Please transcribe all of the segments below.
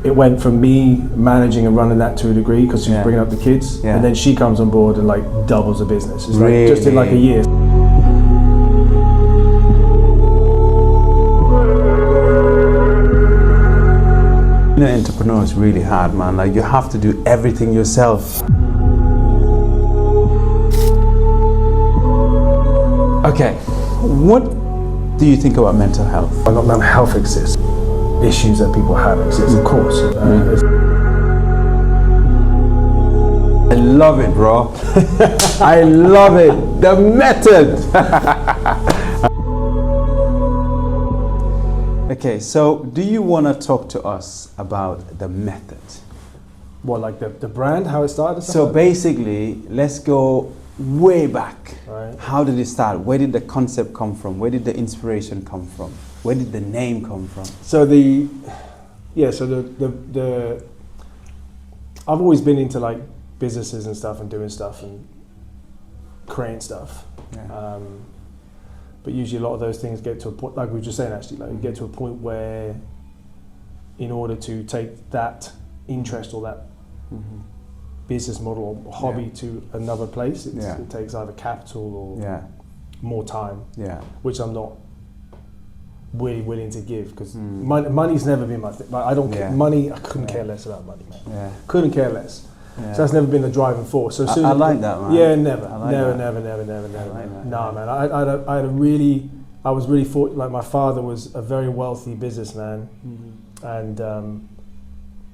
It went from me managing and running that to a degree because she was bringing up the kids, and then she comes on board and like doubles the business. It's like just in like a year. Being an entrepreneur is really hard, man. Like you have to do everything yourself. Okay, what do you think about mental health? Mental health exists. Issues that people have exist, of course. I love it, bro. I love it. The method. Okay, so do you want to talk to us about the method? What, like the brand, how it started? So basically, let's go way back. Right. How did it start? Where did the concept come from? Where did the inspiration come from? Where did the name come from? So the I've always been into like businesses and stuff and doing stuff and creating stuff. Yeah. But usually a lot of those things get to a point, like we were just saying actually, like you get to a point where in order to take that interest or that business model or hobby to another place, it takes either capital or more time, which I'm not really willing to give because money's never been my thing. Like, I don't care. Money, I couldn't care less about money, man. Yeah. Couldn't care less. Yeah. So that's never been the driving force. So I like that, man. Yeah, never. Like never. That, Nah, man. I was really fortunate. Like my father was a very wealthy businessman, and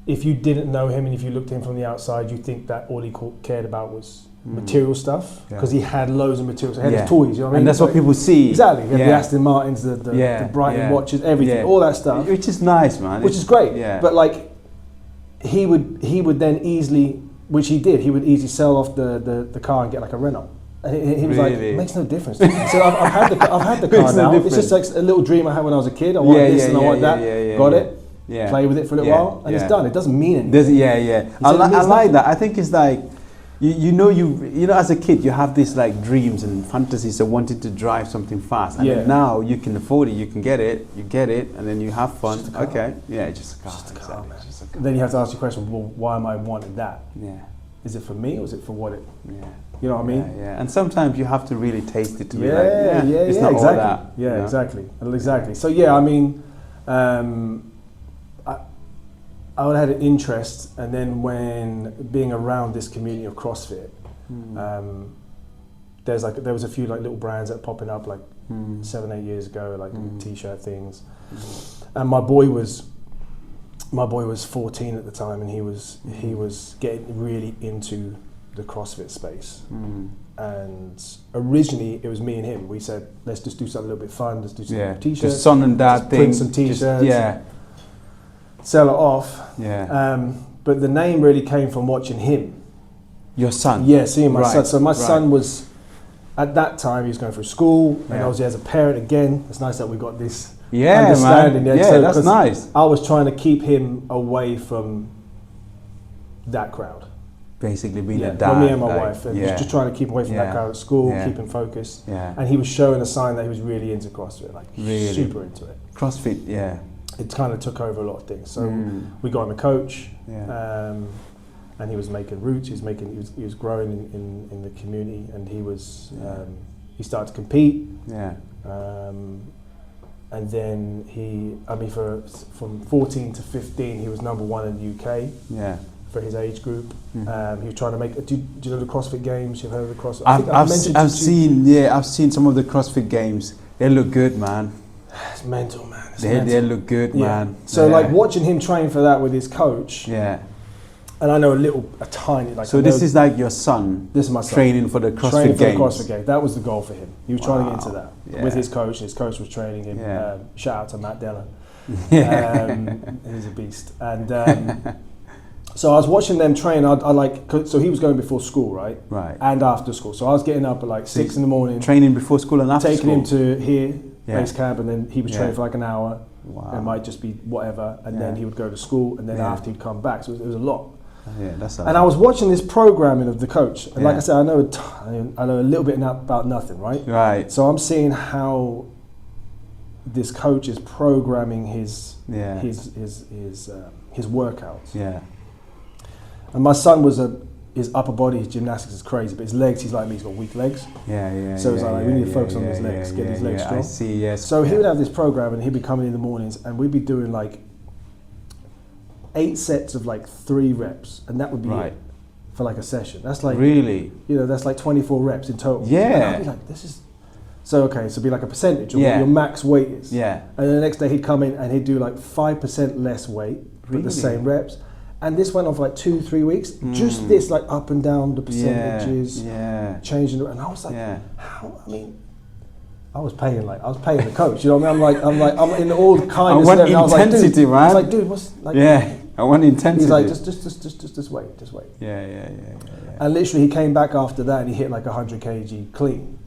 if you didn't know him and if you looked at him from the outside, you think that all he cared about was material stuff because he had loads of materials. He had his toys, you know what I mean? And that's what people see. Exactly. He had the Aston Martins, the Brighton watches, everything, all that stuff. Which is nice, man. Which is great. Yeah. But like, he would then easily, which he did, he would easily sell off the car and get like a Renault. And he was like, it makes no difference to me. He said, I've had the car now. It's just like a little dream I had when I was a kid. I wanted this and I want that. Got it. Yeah. Play with it for a little while and it's done. It doesn't mean anything. I like that. I think it's like, you know, as a kid, you have these like dreams and fantasies of wanting to drive something fast. And then now you can afford it, you can get it, and then you have fun. Just a car. Just a car, man. Then you have to ask the question, well, why am I wanting that? Yeah. Is it for me or is it for what it? Yeah. You know what I mean? Yeah. And sometimes you have to really taste it to be like, it's not exactly. all that. Yeah, exactly. So yeah, I mean, I would have had an interest, and then when being around this community of CrossFit, there was a few like little brands that popping up like 7-8 years ago, like t-shirt things, and my boy was 14 at the time, and he was getting really into the CrossFit space. And originally it was me and him. We said, let's just do something a little bit fun. Let's do some t-shirts. Just son and dad thing. Print some t-shirts. Sell it off. But the name really came from watching him. Your son? Yeah, seeing my son. So my son was, at that time, he was going through school, and obviously as a parent again, it's nice that we got this understanding. Man. Yeah, so that's nice. I was trying to keep him away from that crowd. Basically being a dad. For me and my wife, and just trying to keep away from that crowd at school, keep him focused. And he was showing a sign that he was really into CrossFit, like super into it. CrossFit, it kind of took over a lot of things. So we got him a coach, and he was making roots. He was growing in the community, and he started to compete. And then from 14 to 15, he was number 1 in the UK. For his age group, he was trying to make. Do you know the CrossFit Games? You've heard of the CrossFit? I've seen some of the CrossFit Games. They look good, man. It's mental, man. They look good, man. So like watching him train for that with his coach. Yeah. And I know a tiny like. So this is like your son. This is my son training for the CrossFit Games. That was the goal for him. He was trying to get into that with his coach. His coach was training him. Shout out to Matt Della. He's a beast. And so I was watching them train. So he was going before school, right? Right. And after school. So I was getting up at like 6 in the morning. Training before school and after taking school. him to here. Base camp, and then he was training for like an hour. Wow. It might just be whatever, and then he would go to school, and then after he'd come back. So it was a lot. And I was watching this programming of the coach, and like I said, I know a little bit about nothing, right? Right. So I'm seeing how this coach is programming his his workouts. Yeah. And my son his upper body, his gymnastics is crazy, but his legs, he's like me, he's got weak legs. Yeah. So it's like we need to focus on his legs, get his legs strong. I see, yes. So he would have this program, and he'd be coming in the mornings, and we'd be doing like 8 sets of like 3 reps, and that would be it for like a session. That's like really, that's like 24 reps in total. Yeah. And I'd be like, this is so okay. So it'd be like a percentage of what your max weight is. Yeah. And then the next day he'd come in and he'd do like 5% less weight, but the same reps. And this went on for like 2-3 weeks. Just this, like up and down the percentages, changing. And I was like, how? I mean, I was paying the coach. You know what I mean? I'm in all kindness. I want intensity, man. I was like, dude, what's like? Yeah, I want intensity. He's like, just wait. Yeah. And literally, he came back after that and he hit like 100 kg clean.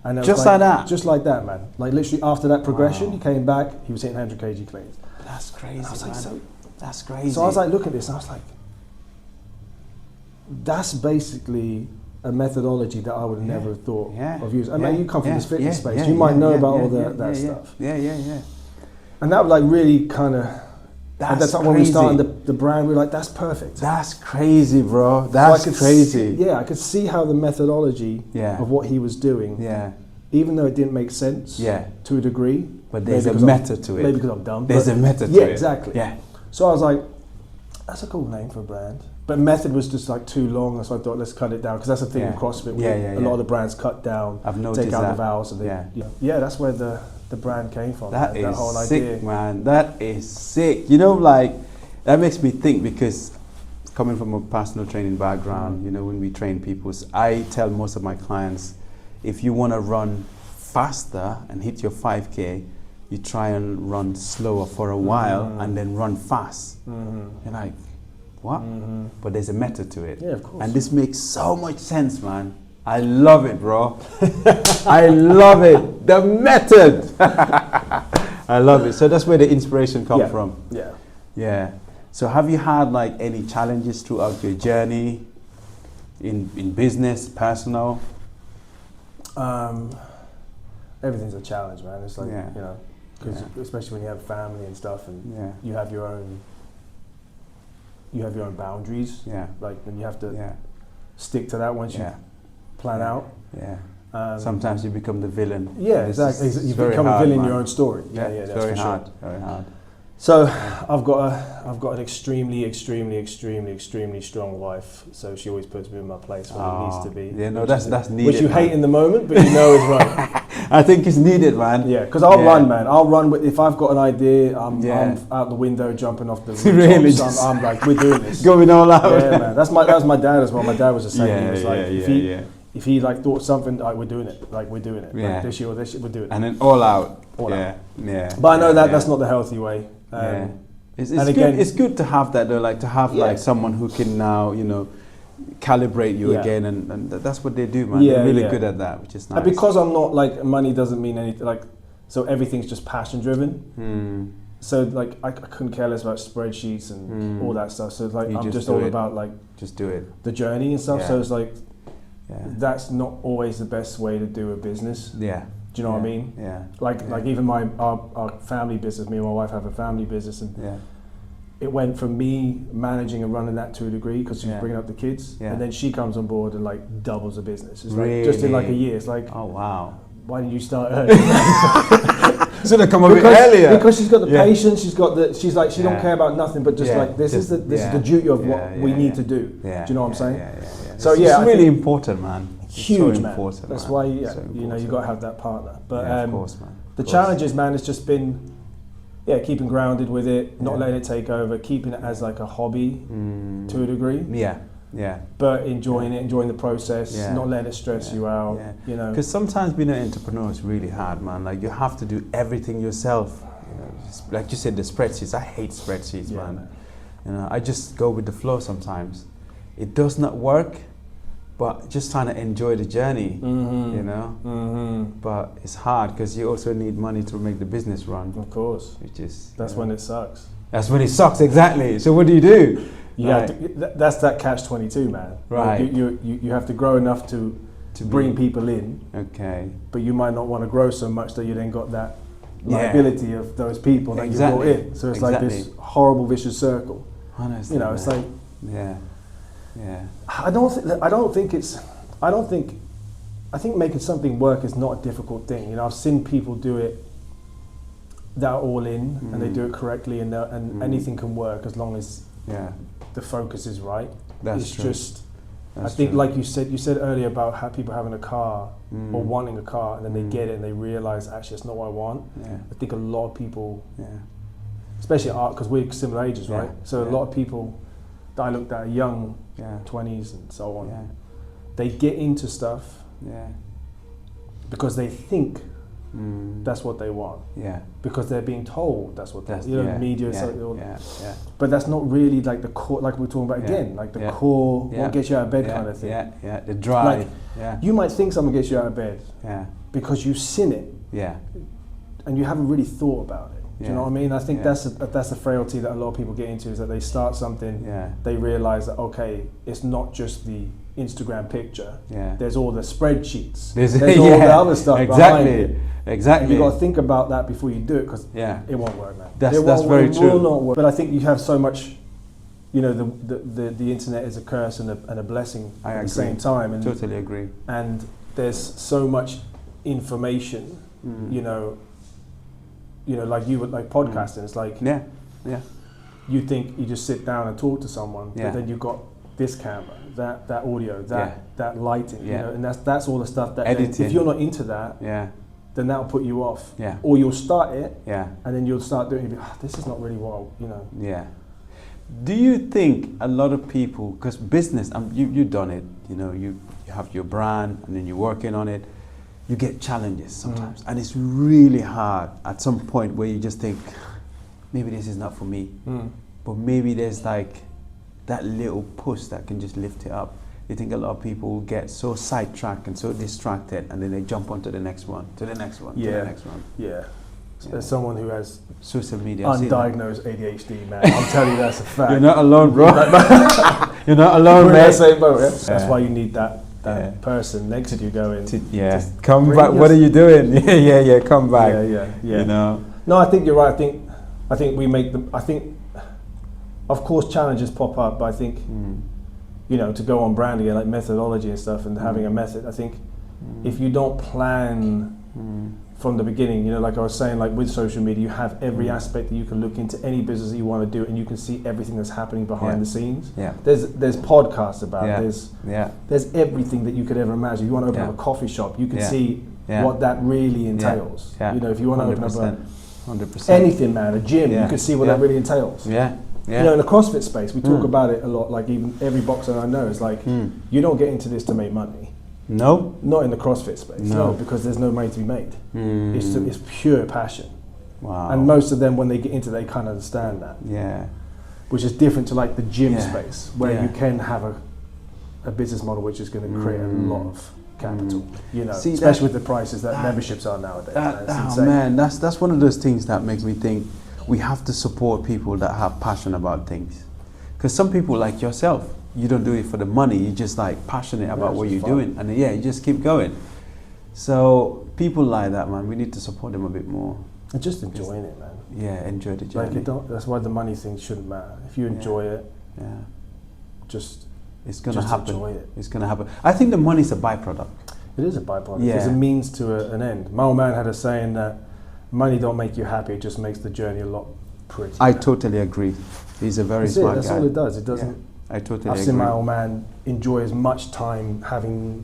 And just like that? Just like that, man. Like literally after that progression, he came back, he was hitting 100 kg clean. That's crazy, and I was like, man. That's crazy. So I was like, look at this, and I was like, that's basically a methodology that I would have never thought of using. I mean, you come from this fitness space, you might know about all that stuff. Yeah. And that would like really kind of, that's like when we started the brand, we were like, that's perfect. That's crazy, bro. That's crazy. I could see how the methodology of what he was doing, even though it didn't make sense to a degree. But there's a method to it. Maybe because I'm dumb. There's a method to it. Yeah, exactly. Yeah. So I was like, that's a cool name for a brand. But method was just like too long, so I thought, let's cut it down. Because that's the thing in CrossFit. A lot of the brands cut down, I've noticed take out the vowels. And that's where the brand came from. That is whole sick, idea. man. That is sick. You know, like, that makes me think, because coming from a personal training background, you know, when we train people, I tell most of my clients, if you want to run faster and hit your 5K, you try and run slower for a while and then run fast. You're like, what? But there's a method to it. Yeah, of course. And this makes so much sense, man. I love it, bro. I love it. The method. I love it. So that's where the inspiration comes from. Yeah. So have you had like any challenges throughout your journey in business, personal? Everything's a challenge, man. It's like, you know, because especially when you have family and stuff, and you have your own boundaries. Like, then you have to stick to that once you plan out. Sometimes you become the villain. Yeah, exactly. You become a villain in your own story. It's that's very hard. Sure. Very hard. So I've got an extremely strong wife. So she always puts me in my place where it needs to be. Yeah, no, that's needed. Which you hate in the moment, but you know is right. I think it's needed, man. Yeah, because I'll run, man. I'll run if I've got an idea. I'm out the window, jumping off the roof. Really, I'm like, we're doing this. Going all out. Yeah, man. That was my dad as well. My dad was the same. He was like, if he like thought something, like, we're doing it. Like, we're doing it. Like, this year, we're doing it. And then all out. All out. Yeah. But I know that's not the healthy way. It's good to have that though, like to have like someone who can now, you know, calibrate you again, and that's what they do, man. They're really good at that, which is nice. And because I'm not like, money doesn't mean anything, like, so everything's just passion driven. So like I couldn't care less about spreadsheets and all that stuff. So like I'm just all about like just do it, the journey and stuff. So it's like that's not always the best way to do a business. Do you know what I mean? Like even our family business, me and my wife have a family business, and it went from me managing and running that to a degree because she's bringing up the kids, and then she comes on board and like doubles the business. It's like just in like a year. It's like, oh wow, why didn't you start early? Should have come a bit earlier. Because she's got the patience. She's like she don't care about nothing, but just like this is the duty of what we need to do. Do you know what I'm saying? So it's really important, man. Huge, so man. Important, that's man. why you know you got to have that partner. But of course, man. The challenges, man, has just been keeping grounded with it, not letting it take over, keeping it as like a hobby to a degree. But enjoying it, enjoying the process, not letting it stress you out. You know, because sometimes being an entrepreneur is really hard, man. Like you have to do everything yourself. You know, like you said, the spreadsheets. I hate spreadsheets, man. You know, I just go with the flow sometimes. It does not work. But just trying to enjoy the journey, you know. But it's hard because you also need money to make the business run. Of course, that's when it sucks. That's when it sucks, exactly. So what do you do? You have to, that's that catch-22, man. Right. You have to grow enough to bring people in. Okay. But you might not want to grow so much that you then got that liability of those people that you brought in. So it's like this horrible vicious circle. Honestly, you know, it's like I think making something work is not a difficult thing. You know, I've seen people do it that are all in and they do it correctly, and anything can work as long as the focus is right. That's true. I think, like you said earlier about how people having a car or wanting a car, and then they get it and they realize actually it's not what I want. I think a lot of people, especially art, because we're similar ages, right? So a lot of people that I looked at, young, 20s and so on, they get into stuff because they think that's what they want. Because they're being told that's what they want. You know, media. But that's not really like the core, like we're talking about again, like the core, what gets you out of bed kind of thing. The drive. Like, you might think someone gets you out of bed because you've seen it. And you haven't really thought about it. Do you know what I mean? I think that's a frailty that a lot of people get into, is that they start something, they realize that, okay, it's not just the Instagram picture. There's all the spreadsheets. There's all the other stuff behind it. Exactly. And you've got to think about that before you do it, because it won't work, man. That's very true. It will not work. But I think you have so much, you know, the internet is a curse and a blessing at the same time. And totally agree. And there's so much information, you know, like you would, like podcasting. It's like you think you just sit down and talk to someone, but then you've got this camera, that audio, that lighting, you know, and that's all the stuff that then, if you're not into that, then that'll put you off. Or you'll start it, and then you'll start doing it. This is not really what you know. Do you think a lot of people, because business, you've done it, you know, you have your brand and then you're working on it, you get challenges sometimes, and it's really hard at some point where you just think, maybe this is not for me, but maybe there's like that little push that can just lift it up. You think a lot of people get so sidetracked and so distracted, and then they jump onto the next one, to the next one, to the next one. As someone who has social media, undiagnosed ADHD, man, I'll tell you that's a fact. You're not alone, bro. You're not alone, man. We're in the same boat, That's why you need that person next to you going, come back, what are you doing? Come back. You know? No, I think you're right. I think we make them, of course challenges pop up, but I think, you know, to go on brand again, like methodology and stuff, and having a method, I think if you don't plan from the beginning, you know, like I was saying, like with social media, you have every aspect that you can look into any business that you want to do, and you can see everything that's happening behind the scenes. There's podcasts about it. There's everything that you could ever imagine. If you want to open up a coffee shop, you can see what that really entails. You know, if you want to open up 100%. Anything, man, a gym, you can see what that really entails. You know, in the CrossFit space, we talk about it a lot. Like even every boxer I know is like, you don't get into this to make money. No, not in the CrossFit space. No, because there's no money to be made. It's pure passion. Wow. And most of them, when they get into, they kind of understand that. Which is different to like the gym space, where you can have a business model which is going to create a lot of capital. You know, especially with the prices that memberships are nowadays. Man, that's one of those things that make me think we have to support people that have passion about things. Because some people like yourself, you don't do it for the money, you're just like passionate about what you're doing, and you just keep going. So people like that, man, we need to support them a bit more. And just enjoying it, man. Enjoy the journey. Like that's why the money thing shouldn't matter. If you enjoy it, it's gonna happen. Enjoy it. It's gonna happen. I think the money's a byproduct. It is a byproduct. It's a means to an end. My old man had a saying that money don't make you happy, it just makes the journey a lot prettier. I totally agree. He's a very smart guy. That's all it does. It doesn't. I totally agree. I've seen my old man enjoy as much time having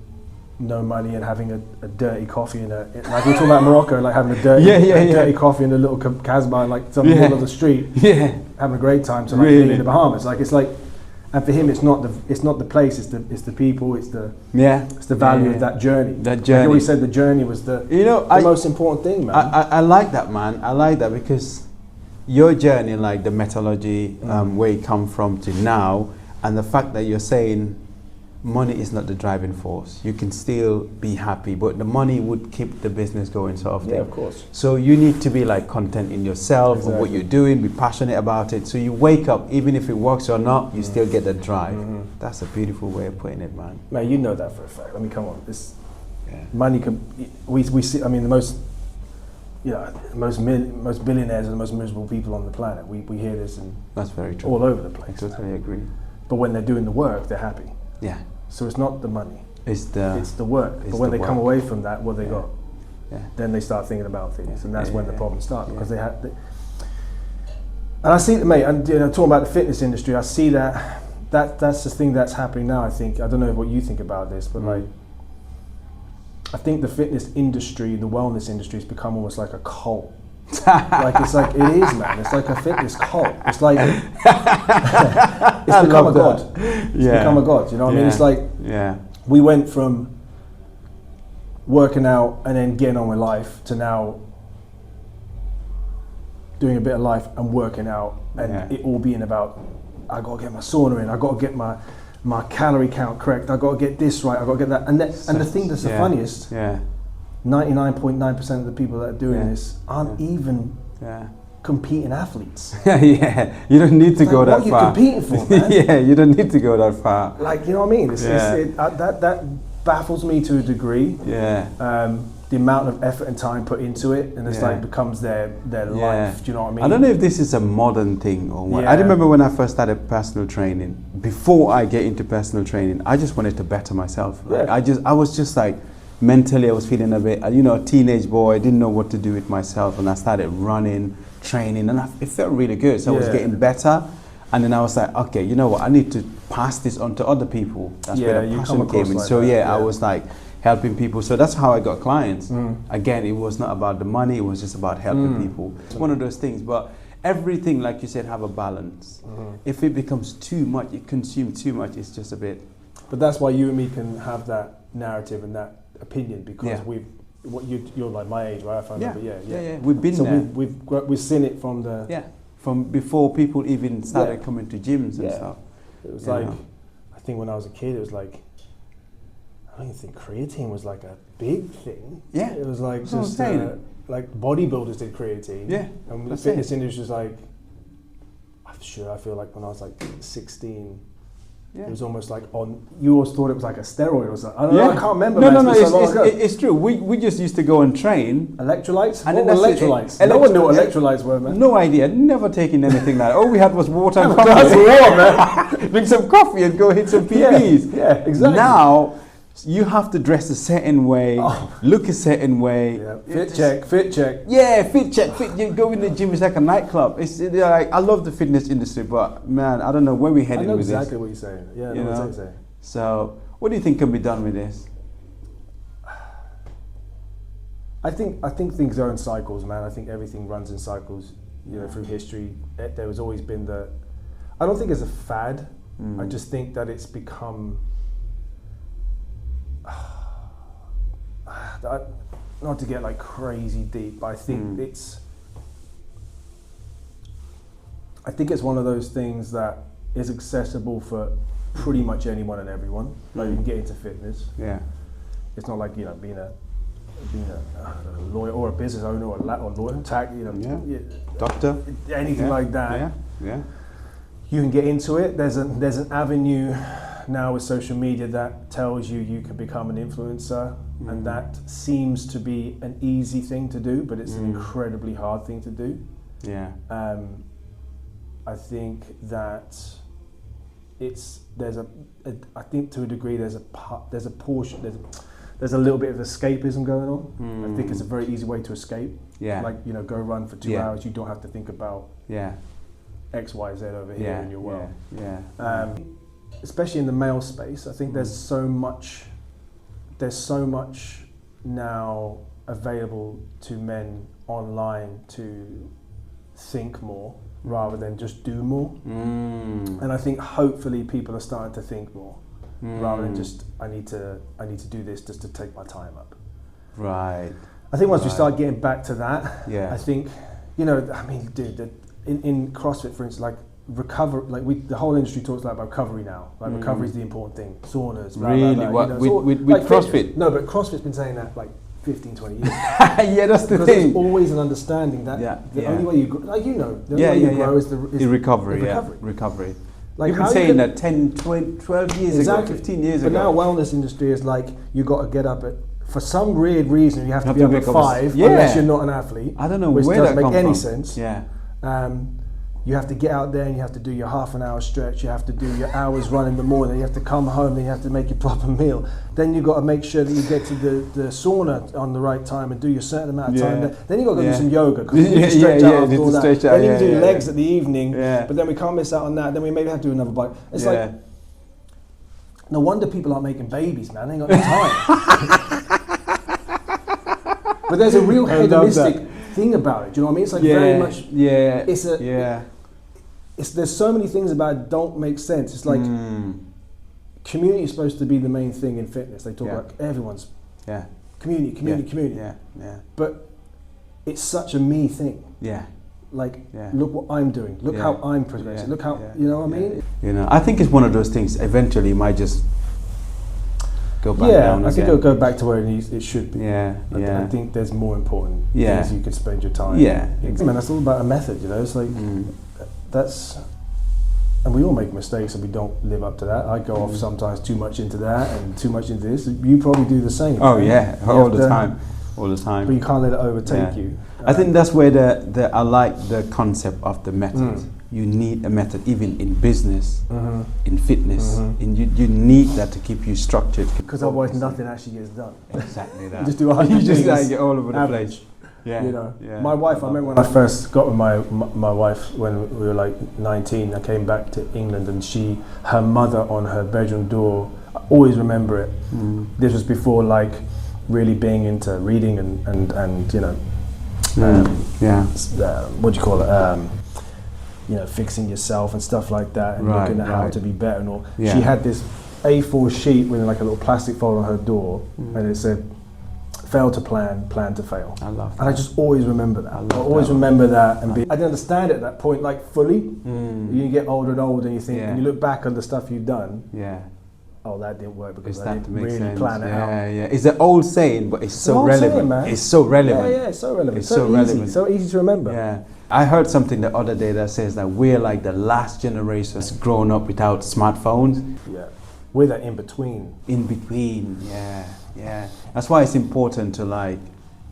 no money and having a dirty coffee in like we're talking about Morocco, like having a dirty coffee in a little Casbah, like some middle of the street, having a great time. So like being in the Bahamas, like it's like, and for him, it's not the place, it's the people, it's the value of that journey. That journey. Like he always said the journey was the most important thing, man. I like that, man. I like that because your journey, like the methodology, where you come from to now. And the fact that you're saying money is not the driving force. You can still be happy, but the money would keep the business going, sort of thing. Yeah, of course. So you need to be like content in yourself, of what you're doing, be passionate about it. So you wake up, even if it works or not, you still get the drive. That's a beautiful way of putting it, man. Man, you know that for a fact. I mean, come on. Money can, we see, I mean, the most most billionaires are the most miserable people on the planet. We hear this and that's very true. all over the place. I totally agree. But when they're doing the work, they're happy. Yeah. So it's not the money. It's the work. But when they come away from that, what they got? Yeah. Then they start thinking about things, and that's when the problems start because they have. And I see, mate. And talking about the fitness industry, I see that's the thing that's happening now. I think I don't know what you think about this, but like, I think the fitness industry, the wellness industry, has become almost like a cult. Like it is, man. It's like a fitness cult. It's like it's become a god. It's become a god. You know what I mean? It's like we went from working out and then getting on with life to now doing a bit of life and working out, and it all being about, I got to get my sauna in, I got to get my calorie count correct, I got to get this right, I got to get that, and the thing that's the funniest, 99.9% of the people that are doing this aren't even competing athletes. You don't need to go that far. What are you competing for, man? You don't need to go that far. Like, you know what I mean? That baffles me to a degree. The amount of effort and time put into it, and it's like becomes their life. Do you know what I mean? I don't know if this is a modern thing or what. I remember when I first started personal training. Before I get into personal training, I just wanted to better myself. Like, I was just like, mentally I was feeling a bit, a teenage boy. I didn't know what to do with myself, and I started running, training, and it felt really good. So I was getting better, and then I was like, okay, you know what? I need to pass this on to other people. That's where the passion came in. So I was like helping people. So that's how I got clients. Again, it was not about the money. It was just about helping people. It's one of those things. But everything, like you said, have a balance. If it becomes too much, you consume too much. It's just a bit. But that's why you and me can have that narrative and that opinion, because you're like my age, right? If I remember, We've been there. We've seen it from the from before people even started coming to gyms and stuff. It was like, I think when I was a kid, it was like, I don't even think creatine was like a big thing. It was like just like bodybuilders did creatine. And the fitness industry was like, I feel like when I was like 16. It was almost like you always thought it was like a steroid or something. I don't know, I can't remember. It's true. We just used to go and train. Electrolytes? And what were electrolytes? No one knew what electrolytes were, man. No idea. Never taken anything like that. All we had was water and coffee. That's water, man. Drink some coffee and go hit some PBs. Yeah, exactly. Now, you have to dress a certain way, look a certain way. Fit check. Yeah, fit check. You go in the gym, it's like a nightclub. It's like, I love the fitness industry, but man, I don't know where we're heading with this. I know exactly what you're saying. Yeah, I know what you're saying. So, what do you think can be done with this? I think things go in cycles, man. I think everything runs in cycles. Through history, there has always been I don't think it's a fad. I just think that it's become. Not to get like crazy deep, but I think it's one of those things that is accessible for pretty much anyone and everyone. Like, you can get into fitness. It's not like being a lawyer or a business owner or lawyer, doctor, anything like that. You can get into it. There's an avenue now with social media that tells you can become an influencer, and that seems to be an easy thing to do, but it's an incredibly hard thing to do. I think that I think to a degree there's a little bit of escapism going on. I think it's a very easy way to escape. Like, go run for 2 hours. You don't have to think about X, Y, Z over here in your world. Especially in the male space, I think there's so much now available to men online to think more rather than just do more. And I think hopefully people are starting to think more rather than just I need to do this just to take my time up. Right. I think once we start getting back to that, I think dude, in CrossFit, for instance, like recover, the whole industry talks about recovery now. Like recovery is the important thing. Saunas, blah, really, blah, blah, with like CrossFit? No, but CrossFit's been saying that like 15, 20 years. That's the thing. There's always an understanding that the only way you grow, the only way you grow is the recovery. Recovery. Like, you've been saying that 10, 12 years ago, 15 years ago. But now wellness industry is like, you got to get up at for some weird reason, you have to be to up at wake up 5 yeah. unless you're not an athlete. I don't know which where doesn't that make come any from. sense. Yeah. You have to get out there and you have to do your half an hour stretch. You have to do your hours run in the morning. You have to come home. Then you have to make your proper meal. Then you've got to make sure that you get to the sauna on the right time and do your certain amount of time. Then you've got to go do some yoga because you need to stretch out after all that. Then you can do legs at the evening. But then we can't miss out on that. Then we maybe have to do another bike. It's like, no wonder people aren't making babies, man. They ain't got no time. But there's a real hedonistic thing about it. Do you know what I mean? It's like very much. There's so many things about it don't make sense. It's like community is supposed to be the main thing in fitness. They talk about everyone's community. But it's such a me thing. Look what I'm doing. Look how I'm progressing. Look how you know what I mean. You know, I think it's one of those things. Eventually, it might just go back down again. I think it'll go back to where it should be. I think there's more important things you can spend your time. Exactly. Man, that's all about a method. You know, it's like and we all make mistakes and we don't live up to that. I go off sometimes too much into that and too much into this. You probably do the same. Oh yeah, all the time. But you can't let it overtake you. I think that's where I like the concept of the method. You need a method, even in business, in fitness. You need that to keep you structured. Because otherwise, nothing actually gets done. Exactly that. You just do you just get all over the place. You know, my wife. I remember when I first got with my wife when we were like 19. I came back to England, and her mother on her bedroom door. I always remember it. This was before like really being into reading and you know, what do you call it? You know, fixing yourself and stuff like that, and looking at how to be better and all. She had this A4 sheet with like a little plastic fold on her door, and it said, "Fail to plan, plan to fail." I love that. And I just always remember that. I always remember that, and I didn't understand it at that point, like fully. You get older and older, and you think, and you look back on the stuff you've done. Oh, that didn't work because I didn't really plan it out. It's an old saying, but it's so relevant. Saying, man. It's so relevant. It's so relevant. It's so relevant. So easy to remember. I heard something the other day that says that we're like the last generation that's grown up without smartphones. We're that in between. In between, That's why it's important to like,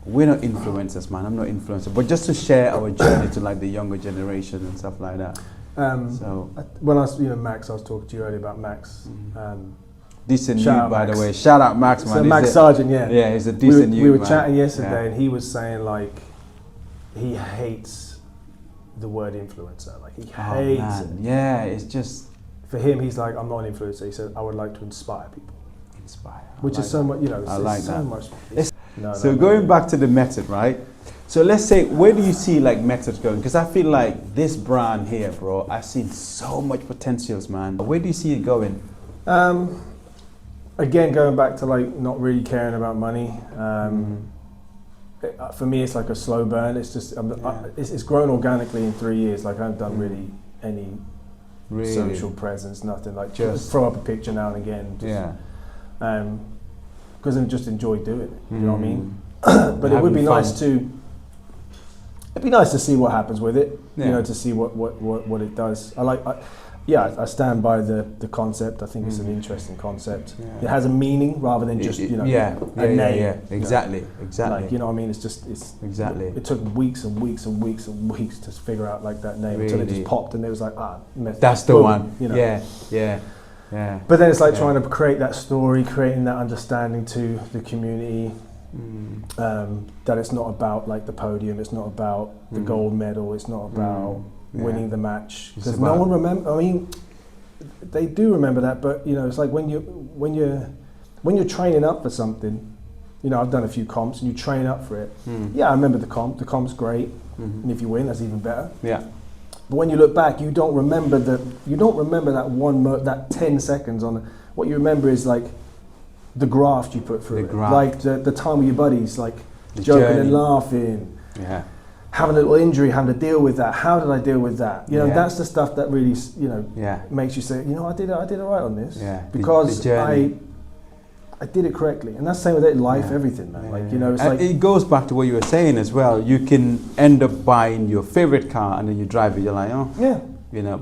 we're not influencers, man. I'm not influencer, but just to share our journey to like the younger generation and stuff like that. When I was, Max, I was talking to you earlier about Max. Decent dude, by the way. Shout out Max, man. So Max Sargent, yeah, he's a decent dude. We were chatting yesterday, and he was saying like he hates the word influencer. Like he hates it. Yeah, it's just for him. He's like, I'm not an influencer. He said, I would like to inspire people. Which is so much, I like so that. much. So going back to the method, right? So let's say, where do you see like methods going? Because I feel like this brand here, bro, I've seen so much potentials, man. Where do you see it going? Again, going back to like not really caring about money. For me, it's like a slow burn. It's just it's grown organically in 3 years. Like I haven't done really any social presence, nothing. Like just throw up a picture now and again. Because I just enjoy doing it. You know what I mean? But it would be nice to. It'd be nice to see what happens with it. You know, to see what it does. I stand by the concept. I think it's an interesting concept. It has a meaning rather than just a name. Exactly. Like, you know what I mean? It's exactly. It took weeks and weeks and weeks and weeks to figure out like that name until it just popped and it was like that's the one. You know? Yeah. But then it's like trying to create that story, creating that understanding to the community. That it's not about like the podium. It's not about the gold medal. It's not about winning the match, because no one remember. I mean, they do remember that, but it's like when you're training up for something. I've done a few comps, and you train up for it. I remember the comp. The comp's great, and if you win, that's even better. But when you look back, you don't remember that that 10 seconds on. What you remember is like the graft you put through it, like the time with your buddies, like joking and laughing. Having a little injury, having to deal with that. How did I deal with that? That's the stuff that really, makes you say, I did it right on this. Because I did it correctly. And that's the same with it in life, everything, man. It's like it goes back to what you were saying as well. You can end up buying your favorite car and then you drive it, you're like,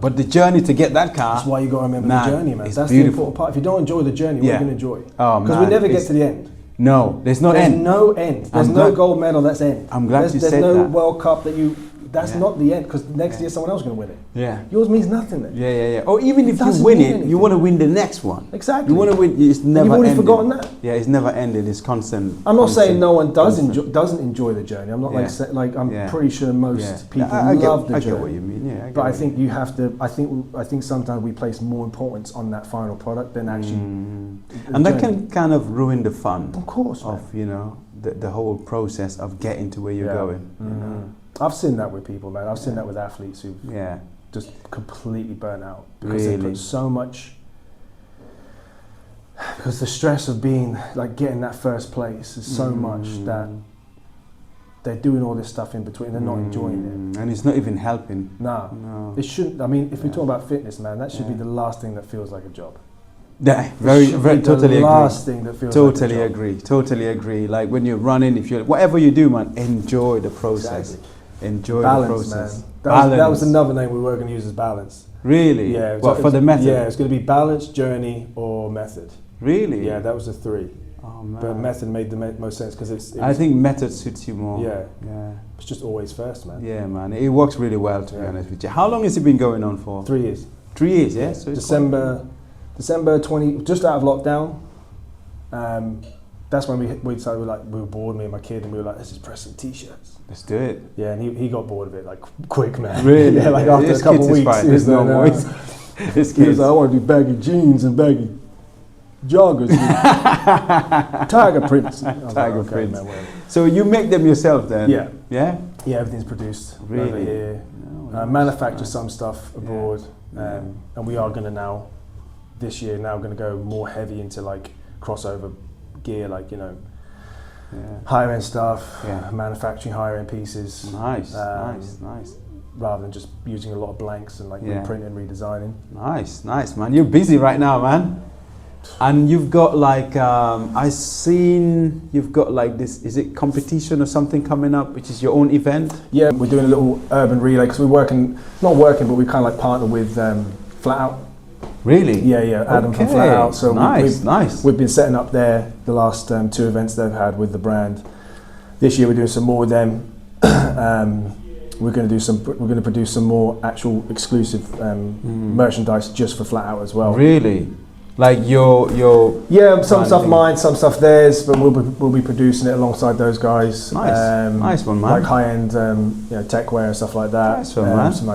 but the journey to get that car. That's why you got to remember the journey, man. That's beautiful. The important part. If you don't enjoy the journey, what are you going to enjoy? Oh, because we never get to the end. No, there's no There's end. no end. There's no gold medal. That's end. I'm glad you there's said no that. World Cup that you. That's not the end, because next year someone else is going to win it. Yeah. Yours means nothing then. Yeah. Or even if you doesn't win mean it, anything. you want to win the next one. Exactly. You want to win. It's never. You've already ending. forgotten that. Yeah, it's never ending. It's constant. I'm not saying no one constant. doesn't enjoy the journey. I'm not like I'm Yeah. pretty sure most Yeah. people I love the I journey. get what you mean. Yeah. But I think you have to. I think sometimes we place more importance on that final product than actually. And that can kind of ruin the fun. Of course. Of the whole process of getting to where you're going. You know? I've seen that with people, man. I've seen that with athletes who just completely burn out because they put so much. Because the stress of being like getting that first place is so much that they're doing all this stuff in between. They're not enjoying it, and it's not even helping. No, it shouldn't. I mean, if we talk about fitness, man, that should be the last thing that feels like a job. Yeah, very totally agree. Last thing that feels totally like a job. Totally agree. Like when you're running, if you're whatever you do, man, enjoy the process. Exactly. Enjoy Balance, the process. man. That was another name we were going to use as balance. Really? Yeah. What for the method? Yeah, it's going to be balance, journey, or method. Really? Yeah, that was the three. Oh man. But method made the most sense because I think method suits you more. Yeah. Yeah. It's just always first, man. Yeah, man. It works really well, to be honest with you. How long has it been going on for? 3 years. 3 years, yeah. So it's December 20, just out of lockdown. That's when we decided we were bored, me and my kid, and we were like, let's just press some t-shirts. Let's do it. Yeah, and he got bored of it like quick, man. Really? Yeah, like after a couple of weeks, he was no like, he was like, I want to do baggy jeans and baggy joggers, tiger prints. Tiger prints. Man, so you make them yourself then? Yeah. Yeah? Yeah, everything's produced really? over here. No, manufacture some stuff abroad, and we are going to this year going to go more heavy into like crossover gear, like higher end stuff, manufacturing higher end pieces. Nice. Rather than just using a lot of blanks and like reprinting, redesigning. Nice, man. You're busy right now, man. And you've got like you've got like this. Is it competition or something coming up, which is your own event? Yeah, we're doing a little urban relay because we're not working, but we kind of like partner with Flat Out. Really? Yeah. Adam from Flat Out. So nice. We've been setting up there the last 2 events they've had with the brand. This year we're doing some more with them. We're going to produce some more actual exclusive merchandise just for Flat Out as well. Really? Like your some stuff mine, some stuff theirs, but we'll be producing it alongside those guys. Nice one, man. Like high end, tech wear and stuff like that. Nice one, man. Some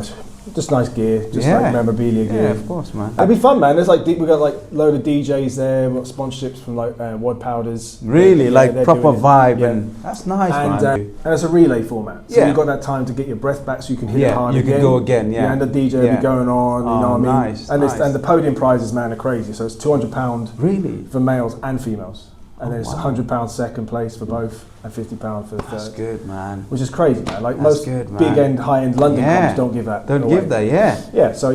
nice gear, like memorabilia gear. Yeah, of course, man. It'll be fun, man. There's we got like load of DJs there. We've got sponsorships from like Wad Powders. Really, like proper vibe, and that's nice, man. And it's a relay format, so you've got that time to get your breath back, so you can hit it hard. You can go again, and the DJ will be going on. You know what I mean? Nice, and the podium prizes, man, are crazy. So it's £200 really for males and females. And then it's £100 second place for both and £50 for the third. That's good, man. Which is crazy, man. Like most big end, high end London clubs don't give that. Yeah. So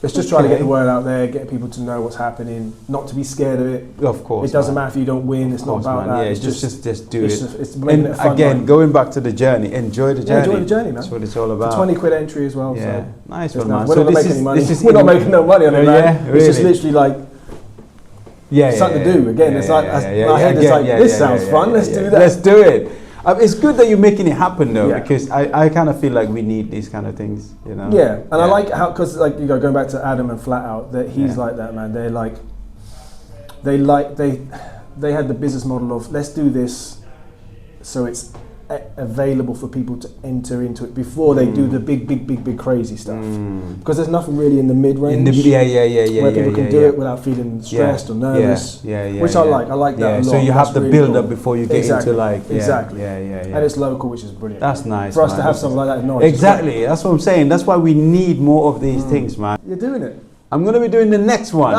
it's just trying to get the word out there, get people to know what's happening, not to be scared of it. Of course. It doesn't matter if you don't win. It's not about that. Yeah, it's just do it. It's making it fun. Again, going back to the journey, enjoy the journey. Enjoy the journey, man. That's what it's all about. It's a £20 entry as well. Yeah, so nice one, man. We're not making any money. We're not making no money on it, man. It's just literally like. Something to do. Again, it's like my head is like, this sounds fun. Let's do that. Let's do it. It's good that you're making it happen though, because I kind of feel like we need these kind of things, Yeah, and I like how, because going back to Adam and Flat Out, that he's like that, man. They're like, they had the business model of let's do this, so it's available for people to enter into it before they do the big crazy stuff, because there's nothing really in the mid-range where people can do it without feeling stressed or nervous, which I like that a lot. So you have the build up before you get into and it's local, which is brilliant. That's nice for us to have something like that in Norwich. Exactly, that's what I'm saying. That's why we need more of these things, man. You're doing it. I'm going to be doing the next one. No.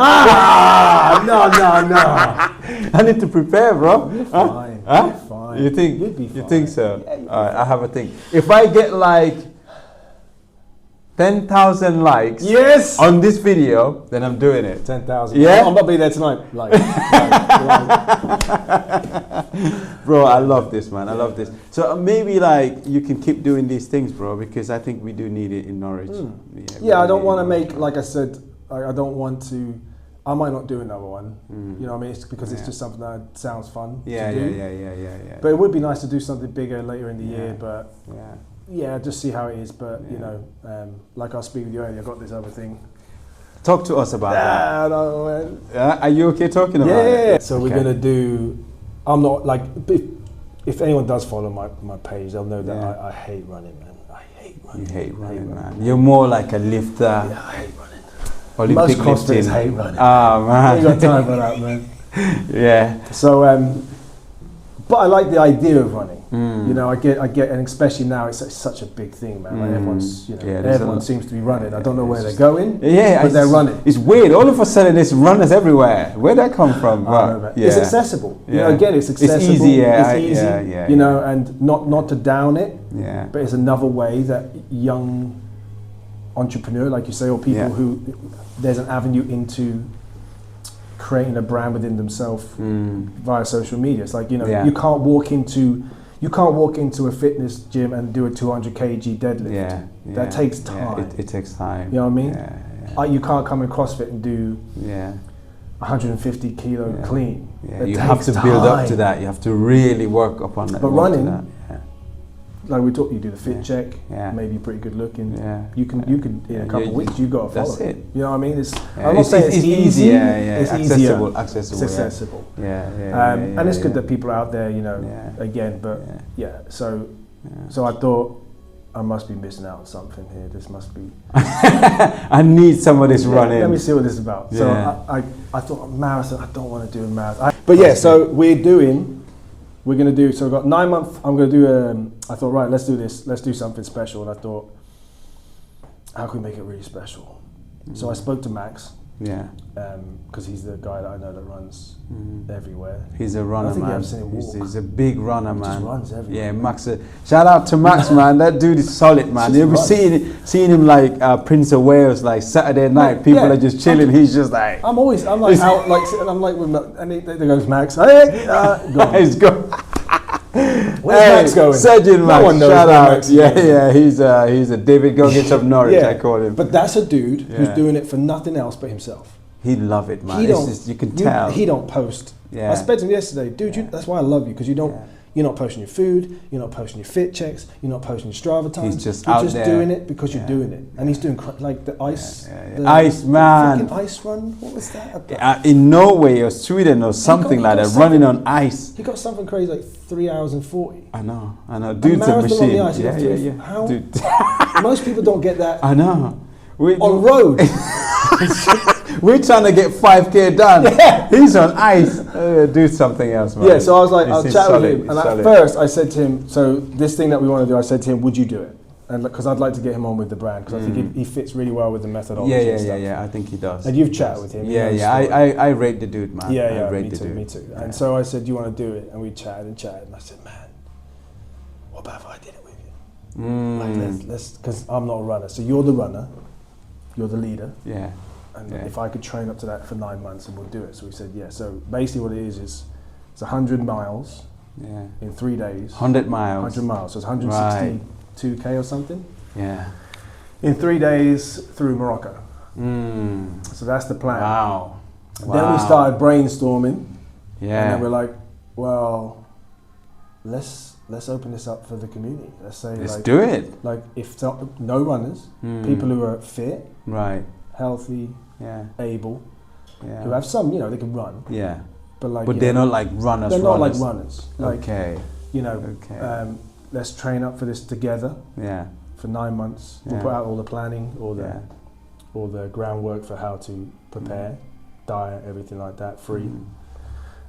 I need to prepare, bro. You're fine. Huh? You're fine. You think? You'd be fine. You think so? Yeah, all right, I have a think. If I get like 10,000 likes on this video, then I'm doing it. 10,000. Yeah? I'm not be there tonight. Bro, I love this, man. I love this. So maybe you can keep doing these things, bro, because I think we do need it in Norwich. I don't want to make, like I said, I don't want to I might not do another one. You know what I mean? It's because it's just something that sounds fun to do. Yeah. But it would be nice to do something bigger later in the year. But just see how it is. But you know, like I was speaking with you earlier, I got this other thing. Talk to us about that. No, Are you okay talking about it? Yeah. So we're gonna do. I'm not like. If anyone does follow my page, they'll know that I hate running, man. I hate running. You hate running, man. You're more like a lifter. Yeah, I hate running. Olympic Most lifting. CrossFitters hate running. Oh, man. You ain't got time for that, man. Yeah. So, but I like the idea of running. You know, I get, and especially now it's such a big thing, man. Like everyone's, you know, everyone seems to be running. I don't know where they're going. Yeah, but they're running. It's weird. All of a sudden, there's runners everywhere. Where'd that come from? It's accessible. You know, again, it's accessible. It's easy. It's easy. You know, and not to down it. Yeah. But it's another way that young entrepreneur, like you say, or people who there's an avenue into creating a brand within themselves via social media. It's like, you know, you can't walk into a fitness gym and do a 200 kg deadlift. That takes time. It takes time. You know what I mean? You can't come in CrossFit and do 150 kilo clean. You have to build up to that. You have to really work upon that. But running, like we talked, you do the fit check. Maybe you're pretty good looking. You can in a couple of weeks you've got to follow it. You know what I mean? I'm not saying it's easy. It's accessible. It's accessible. And it's good that people are out there. You know, again, but so I thought I must be missing out on something here. This must be. I need some of this running. Let me see what this is about. So I thought marathon. I don't want to do a marathon. But so we're going to do, so we've got 9 months, I'm going to do, I thought, right, let's do this, let's do something special. And I thought, how can we make it really special? So I spoke to Max, because he's the guy that I know that runs everywhere. He's a runner, man. He's a big runner, man. He just runs everywhere. Yeah, Max. Shout out to Max, man. That dude is solid, man. You'll be seeing him like Prince of Wales, like Saturday night. People are just chilling. He's just like. I'm like out, like, and I'm like, with my, and there goes Max. Hey, he's gone. Where's Max going? Surgeon Max, no one knows shout out. Max He's a David Goggins of Norwich, I call him. But that's a dude who's doing it for nothing else but himself. He'd love it, man. You can tell. He don't post. I spoke to him yesterday, dude. That's why I love you, because you don't. You're not posting your food. You're not posting your fit checks. You're not posting your Strava times. He's just you're out just there. doing it because you're doing it, and he's doing like the ice. Ice man. The ice run. What was that? In Norway or Sweden or something like that, running on ice. He got something crazy like 3 hours and 40. I know. Dude's a machine. On the ice, How? Dude. Most people don't get that. I know. On road. We're trying to get 5K done. He's on ice. Do something else, man. Yeah, so I was like, I'll chat with him. And at first I said to him, so this thing that we want to do, I said to him, would you do it? And because I'd like to get him on with the brand, because I think he fits really well with the methodology. Yeah, I think he does. And you've chatted with him. I rate the dude, man. Me too. And so I said, do you want to do it? And we chatted. And I said, man, what about if I did it with you? Like, let's, because I'm not a runner. So you're the runner, you're the leader. Yeah. And if I could train up to that for 9 months, and we'll do it. So we said, So basically what it is it's 100 miles in 3 days. 100 miles. 100 miles. So it's 162K or something. Yeah. In 3 days through Morocco. So that's the plan. Wow. Then we started brainstorming. Yeah. And then we're like, well, let's open this up for the community. Let's say, let's do it. Like, if no runners, people who are fit, healthy, able, who have some, they can run. Yeah. But they're not like runners. They're not like runners. Like, okay. Let's train up for this together. Yeah. For 9 months, we'll put out all the planning, all the groundwork for how to prepare, diet, everything like that, free.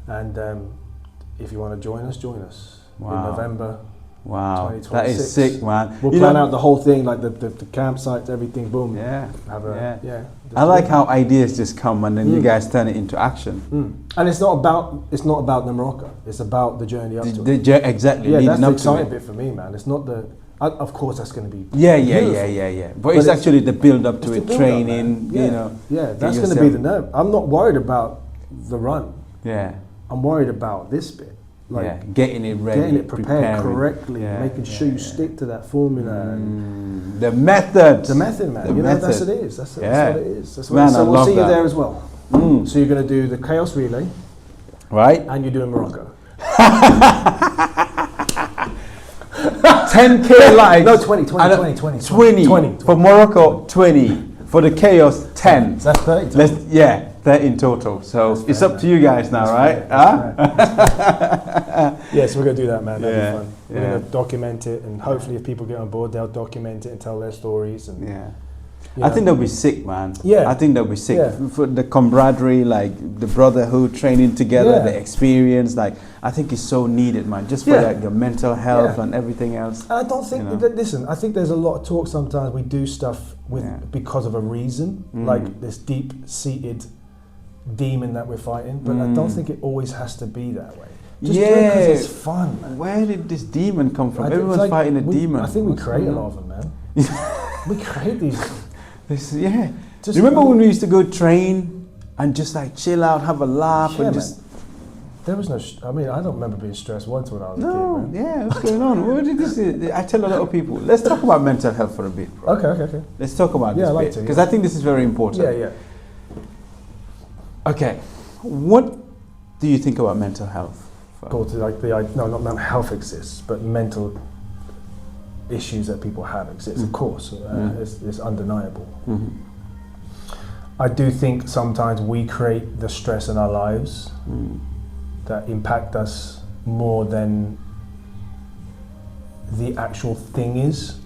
And if you want to join us in November. Wow, 2026. that is sick, man. We'll plan out the whole thing, like the campsites, everything, boom. I like how ideas just come and then you guys turn it into action. And it's not about the Morocco. It's about the journey up to it. Exactly. Yeah, that's the exciting bit for me, man. It's not the. Of course, that's going to be. Yeah. But it's actually the build up to it, training. Yeah, that's going to be the nerve. I'm not worried about the run. Yeah. I'm worried about this bit. Like getting it ready, getting it prepared correctly, making sure you stick to that formula. The method, man. That's what it is. That's what it is. Man, so we'll see you there as well. So you're going to do the chaos relay, right? and you're doing Morocco. 10K likes. No, 20 for Morocco, 20 for the chaos, 10. So that's 30. 30 in total. So That's it's fair, up to you guys now, right? Yes, we're going to do that, man. That'll be fun. We're Yeah. going to document it, and hopefully, if people get on board, they'll document it and tell their stories. And Yeah. you I know. think they'll be sick, man. Yeah. I think they'll be sick. Yeah. For the camaraderie, like the brotherhood, training together, Yeah. the experience, like I think it's so needed, man. Just for Yeah. like your mental health Yeah. and everything else. And I don't think You know. that, listen, I think there's a lot of talk sometimes we do stuff with Yeah. because of a reason, like this deep-seated demon that we're fighting, but I don't think it always has to be that way. Just do it because it's fun, man. Where did this demon come from? I think it's Everyone's like fighting a demon. I think we What's create a going lot on? of them, man. We create these. Yeah. Just Remember when we used to go train and just like chill out, have a laugh, Yeah, and man. just There was no. I mean, I don't remember being stressed once when I was a no, kid, man. yeah, what's going on? What did this? I tell a lot of people. Let's talk about mental health for a bit, bro. Okay. Let's talk about Yeah, this I like bit to, because yeah. I think this is very important. Yeah. Okay, what do you think about mental health? Go to like no, not mental health exists, but mental issues that people have exist. Of course, it's undeniable. Mhm. I do think sometimes we create the stress in our lives that impact us more than the actual thing is.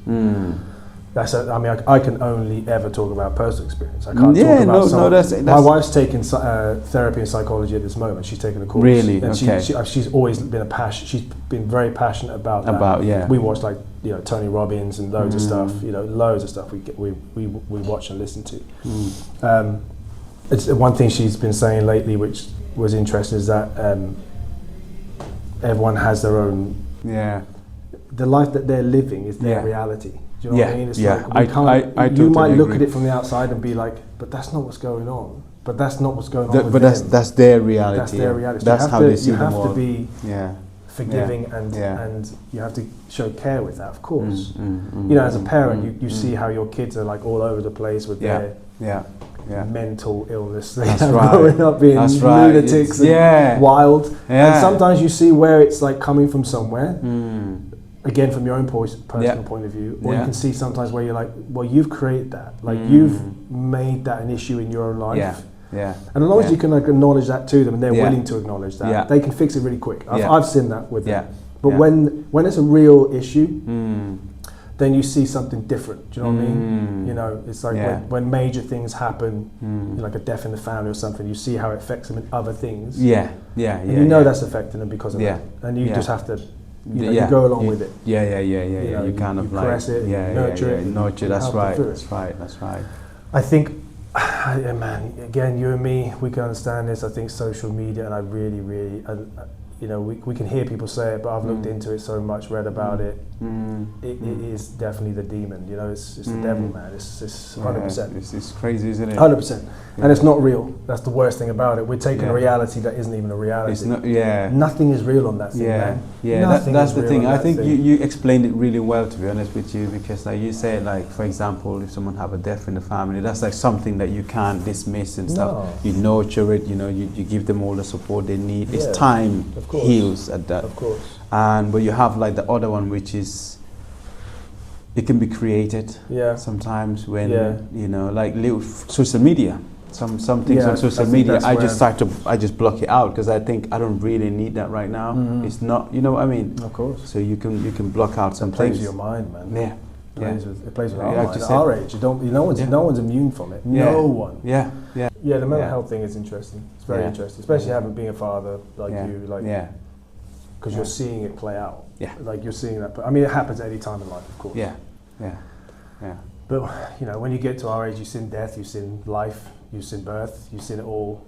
I mean, I can only ever talk about personal experience. I can't talk about someone. My wife's taking therapy and psychology at this moment. She's taking a course. Really? And Okay. she's always been she's been very passionate about that. Yeah. We watch like Tony Robbins and loads of stuff. Loads of stuff we watch and listen to. It's one thing she's been saying lately, which was interesting, is that everyone has their own. Yeah. The life that they're living is their Yeah. reality. Do you know what I mean? It's like I you totally might look agree. at it from the outside and be like, but that's not what's going on. But that's not what's going on. with But them. that's their reality. That's their reality. That's how they see you the have to world. be Yeah. forgiving Yeah. and you have to show care with that, of course. As a mm, parent, you see how your kids are like all over the place with their Yeah. mental illness. They That's have right. growing up being That's right. lunatics It's- yeah. and wild. Yeah. And sometimes you see where it's like coming from somewhere. Again, from your own personal point of view, or you can see sometimes where you're like, well, you've created that, like you've made that an issue in your own life. Yeah. And as long as you can like acknowledge that to them, and they're Yeah. willing to acknowledge that, Yeah. they can fix it really quick. I've seen that with them. But Yeah. when it's a real issue, then you see something different. Do you know what I mean? It's like when major things happen, like a death in the family or something, you see how it affects them in other things. And you know that's affecting them because of that. And you just have to, you go along with it. You kind of like press it, nurture it, nurture. and That's help them right. through it. That's right. I think, man, again, you and me, we can understand this. I think social media, and I really, we can hear people say it, but I've looked into it so much, read about it. It is definitely the demon. It's the devil, man. It's 100%. It's crazy, isn't it? 100%. And it's not real. That's the worst thing about it. We're taking a reality that isn't even a reality. It's not. Nothing is real on that thing, man. That's the thing. I think thing. you explained it really well, to be honest with you, because like you said, like for example, if someone have a death in the family, that's like something that you can't dismiss and stuff. No. You nurture it. You give them all the support they need. It's Yeah, time of course. heals at that. Of course. And but you have like the other one, which is it can be created. Yeah. Sometimes when Yeah. like little social media. Some things Yeah, on social I think media, that's I just block it out because I think I don't really need that right now. It's not, you know what I mean. Of course. So you can block out some It plays things. with your mind, man. Yeah. It plays with Yeah, our like mind. you At said. our age, no one's immune from it. Yeah. No one. Yeah. Yeah, the mental Yeah. health thing is interesting. It's very Yeah. interesting, especially having being a father like Yeah. you, like Yeah. because you're seeing it play out. Yeah. Like you're seeing that. I mean, it happens at any time in life, of course. Yeah. Yeah. Yeah. But when you get to our age, you've seen death, you've seen life, you've seen birth, you've seen it all,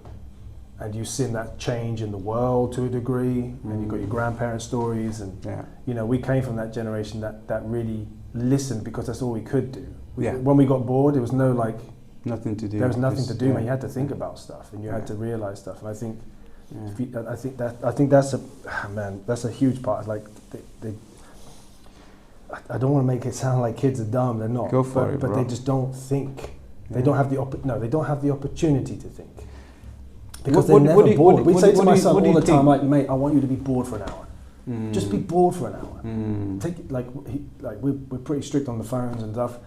and you've seen that change in the world to a degree. And you've got your grandparents' stories, and we came from that generation that really listened because that's all we could do. When we got bored, there was no like nothing to do. There was nothing to do, man. You had to think about stuff, and you had to realize stuff. And I think, I think that's that's a huge part. Like I don't want to make it sound like kids are dumb. They're not. Go for it, but bro. they just don't think. They don't have the opportunity to think. Because they're never bored. We say to my son all the time, like, mate, I want you to be bored for an hour. Just be bored for an hour. Take it, like we're pretty strict on the phones and stuff.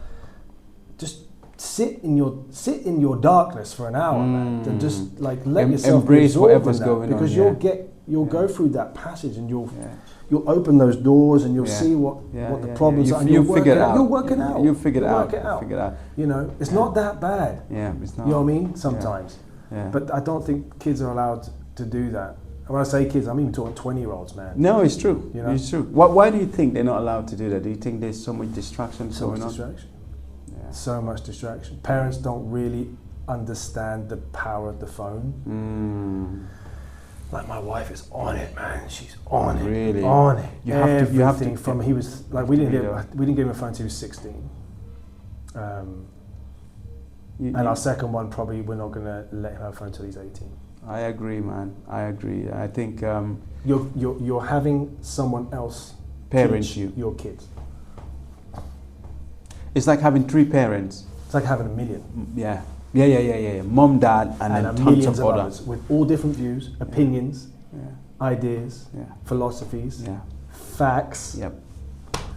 Just sit in your darkness for an hour, man, and just like let yourself embrace whatever's going on. Because you'll go through that passage and you'll open those doors and you'll see what the problems are. And you'll figure it out. You'll work it out. You'll figure it out. You know, it's not that bad. Yeah, it's not. You know what I mean? Sometimes. Yeah. But I don't think kids are allowed to do that. And when I say kids, I'm even talking 20-year-olds, man. No, it's true. You know? It's true. Why do you think they're not allowed to do that? Do you think there's so much distraction going on? Distraction. Yeah. So much distraction. Parents don't really understand the power of the phone. Like my wife is on it, man. She's on it. Really? On it. You have to. From he was like we didn't give him a phone until he was 16. And our second one, probably we're not going to let him have a phone until he's 18. I agree, man. I agree. I think you're having someone else parent teach you your kids. It's like having 3 parents. It's like having a million. Yeah. Mom, dad, and then tons of others with all different views, opinions, ideas, philosophies, facts. Yep.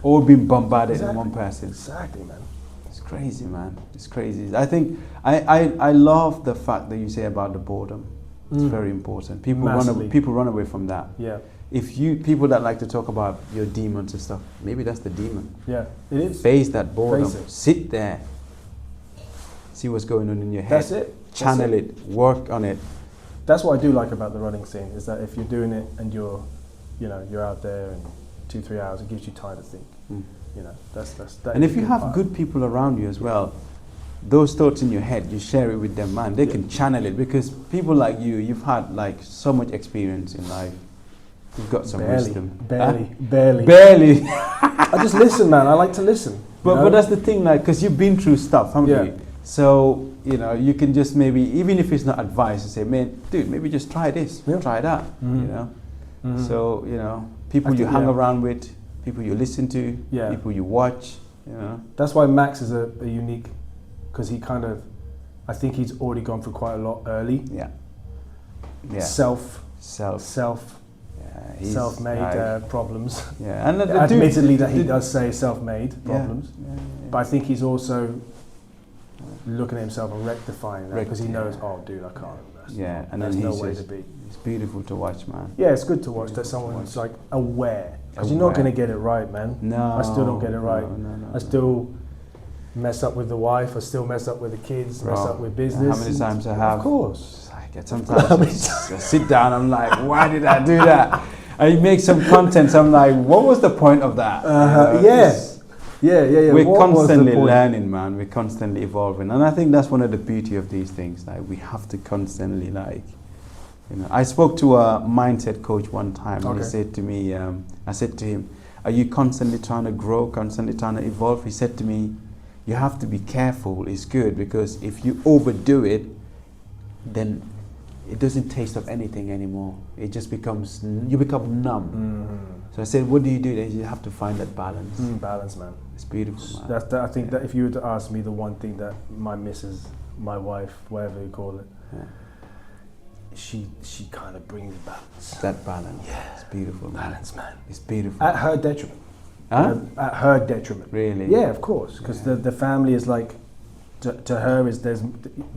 All being bombarded in one person. Exactly, man. It's crazy, man. It's crazy. I think I love the fact that you say about the boredom. It's very important. People run away from that. Yeah. If people that like to talk about your demons and stuff, maybe that's the demon. Yeah, it is. Face that boredom. Face it. Sit there. See what's going on in your head. That's it. Channel it. Work on it. That's what I do like about the running scene, is that if you're doing it and you're out there and 2-3 hours, it gives you time to think. You know, that's and if you have good people around you as well, those thoughts in your head, you share it with them, man. They can channel it, because people like you've had like so much experience in life. You've got some wisdom. Barely. I just listen, man. I like to listen. But that's the thing, like, because you've been through stuff, haven't you? So, you know, you can just maybe, even if it's not advice, you say, man, dude, maybe just try this, try that, you know. So, you know, people you hang around with, people you listen to, people you watch, you know. That's why Max is a unique, because he kind of, I think he's already gone through quite a lot early. Self-made problems. And admittedly that he does say self-made problems, but I think he's also looking at himself and rectifying that, because he knows, oh, dude, I can't. And there's no way to be. It's beautiful to watch, man. Yeah, it's good to watch that someone's like aware, because you're not going to get it right, man. No, I still don't get it right. No. I still mess up with the wife. I still mess up with the kids. Mess up with business. How many times I have? Of course. Sometimes I sit down. I'm like, why did I do that? I make some content. So I'm like, what was the point of that? We're constantly learning, man. We're constantly evolving, and I think that's one of the beauty of these things. Like, we have to constantly, like, you know. I spoke to a mindset coach one time, and he said to me, I said to him, "Are you constantly trying to grow, constantly trying to evolve?" He said to me, "You have to be careful. It's good, because if you overdo it, then it doesn't taste of anything anymore. It just becomes, you become numb." So I said, what do? Then you have to find that balance. Balance, man. It's beautiful, man. I think that if you were to ask me the one thing that my missus, my wife, whatever you call it, she kind of brings balance. That balance. Yeah. It's beautiful, man. Balance, man. It's beautiful. At her detriment. Huh? At her detriment. Really? Yeah, of course. Because the family is like, to her is, there's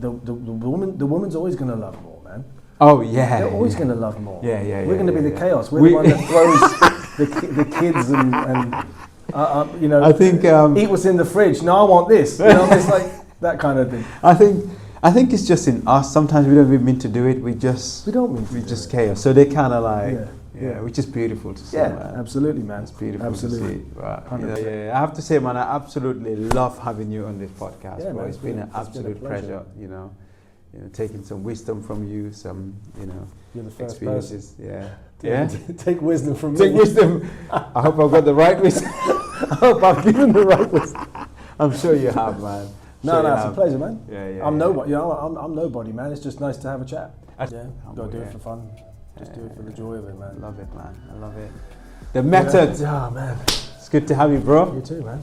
the woman's always going to love more, man. Oh yeah. They're always going to love more. Yeah. We're going to be the chaos. We're the one that throws the kids and you know, I think eat what's in the fridge. No, I want this. You know, it's like that kind of thing. I think it's just in us. Sometimes we don't even mean to do it. We don't mean to. We just chaos. So they kind of like, which is beautiful to see. Yeah, man. Absolutely, man. It's beautiful to see. Right. Yeah. I have to say, man, I absolutely love having you on this podcast. Yeah, man, it's been an absolute pleasure. You know, taking some wisdom from you, some, you're the first experiences. Take wisdom from me. Take wisdom. I hope I've got the right wisdom. I hope I've given the right wisdom. I'm sure you have, man. No, it's a pleasure, man. I'm nobody. Yeah. I'm nobody, man. It's just nice to have a chat. Gotta do it for fun. Just do it for the joy of it, man. I love it, man. I love it. The method. Oh, man. It's good to have you, bro. You too, man.